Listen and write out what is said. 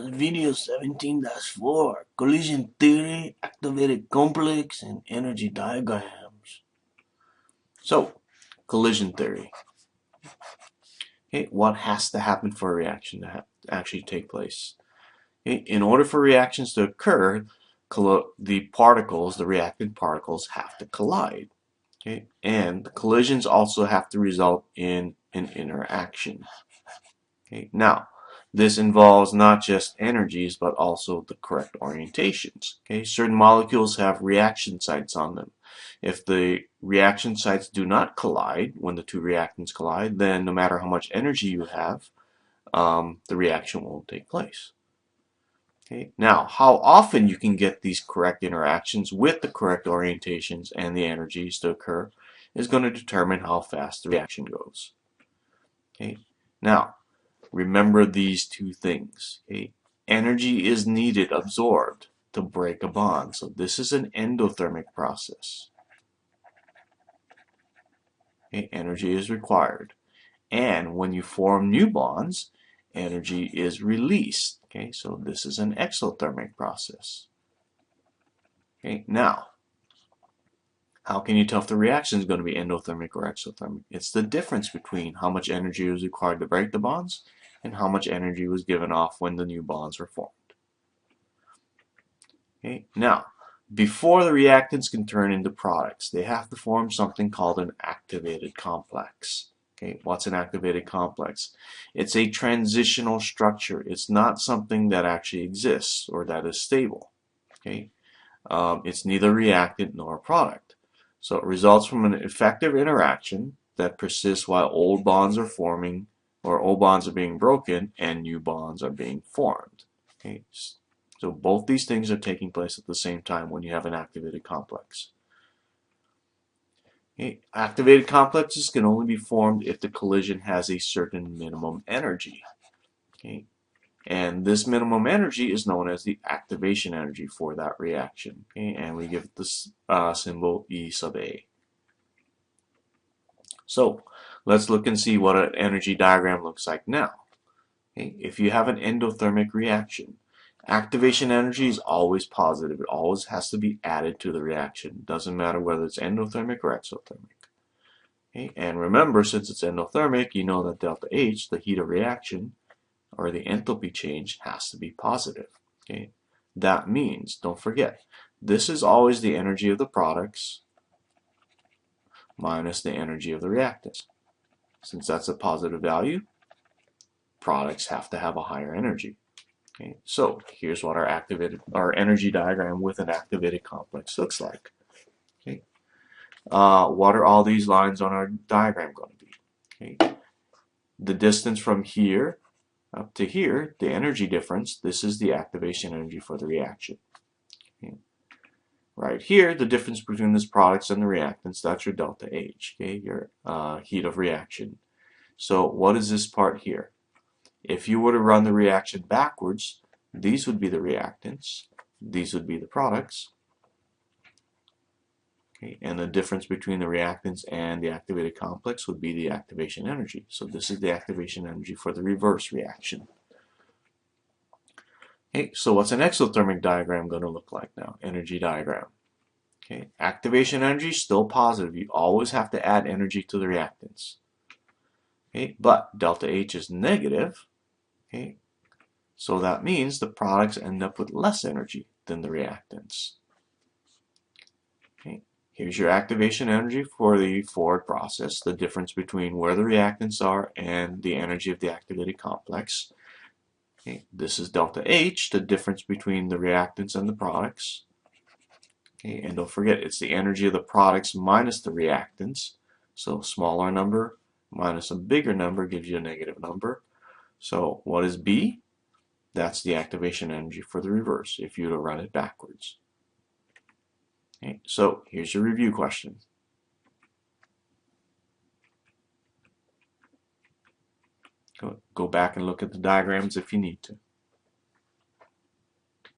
Video 17-4, collision theory, activated complex, and energy diagrams. So, collision theory. Okay, what has to happen for a reaction to actually take place? Okay, in order for reactions to occur, the particles, the reactant particles, have to collide. Okay, and the collisions also have to result in an interaction. Okay, now, this involves not just energies, but also the correct orientations. Okay, certain molecules have reaction sites on them. If the reaction sites do not collide, when the two reactants collide, then no matter how much energy you have, the reaction won't take place. Okay, now, how often you can get these correct interactions with the correct orientations and the energies to occur is going to determine how fast the reaction goes. Okay, now, remember these two things. Okay? Energy is needed, absorbed, to break a bond. So this is an endothermic process. Okay? Energy is required. And when you form new bonds, energy is released. Okay? So this is an exothermic process. Okay? Now, how can you tell if the reaction is going to be endothermic or exothermic? It's the difference between how much energy was required to break the bonds and how much energy was given off when the new bonds were formed. Okay? Now, before the reactants can turn into products, they have to form something called an activated complex. Okay? What's an activated complex? It's a transitional structure. It's not something that actually exists or that is stable. Okay? It's neither reactant nor a product. So it results from an effective interaction that persists while old bonds are forming, or old bonds are being broken and new bonds are being formed. Okay? So both these things are taking place at the same time when you have an activated complex. Okay? Activated complexes can only be formed if the collision has a certain minimum energy. Okay? And this minimum energy is known as the activation energy for that reaction. Okay? And we give it this symbol E sub A. So let's look and see what an energy diagram looks like now. Okay? If you have an endothermic reaction, activation energy is always positive. It always has to be added to the reaction. Doesn't matter whether it's endothermic or exothermic. Okay? And remember, since it's endothermic, you know that delta H, the heat of reaction, or the enthalpy change, has to be positive. Okay? That means, don't forget, this is always the energy of the products minus the energy of the reactants. Since that's a positive value, products have to have a higher energy. Okay, so here's what our energy diagram with an activated complex looks like. Okay, what are all these lines on our diagram going to be? Okay, the distance from here up to here, the energy difference, this is the activation energy for the reaction. Okay. Right here, the difference between this products and the reactants, that's your delta H, okay, your heat of reaction. So what is this part here? If you were to run the reaction backwards, these would be the reactants, these would be the products, okay, and the difference between the reactants and the activated complex would be the activation energy. So this is the activation energy for the reverse reaction. Okay, so what's an exothermic diagram going to look like now? Energy diagram. Okay, activation energy is still positive. You always have to add energy to the reactants. Okay, but delta H is negative. Okay, so that means the products end up with less energy than the reactants. Okay, here's your activation energy for the forward process, the difference between where the reactants are and the energy of the activated complex. Okay, this is delta H, the difference between the reactants and the products. Okay, and don't forget, it's the energy of the products minus the reactants. So smaller number minus a bigger number gives you a negative number. So what is B? That's the activation energy for the reverse if you were to run it backwards. Okay, so here's your review question. Go back and look at the diagrams if you need to.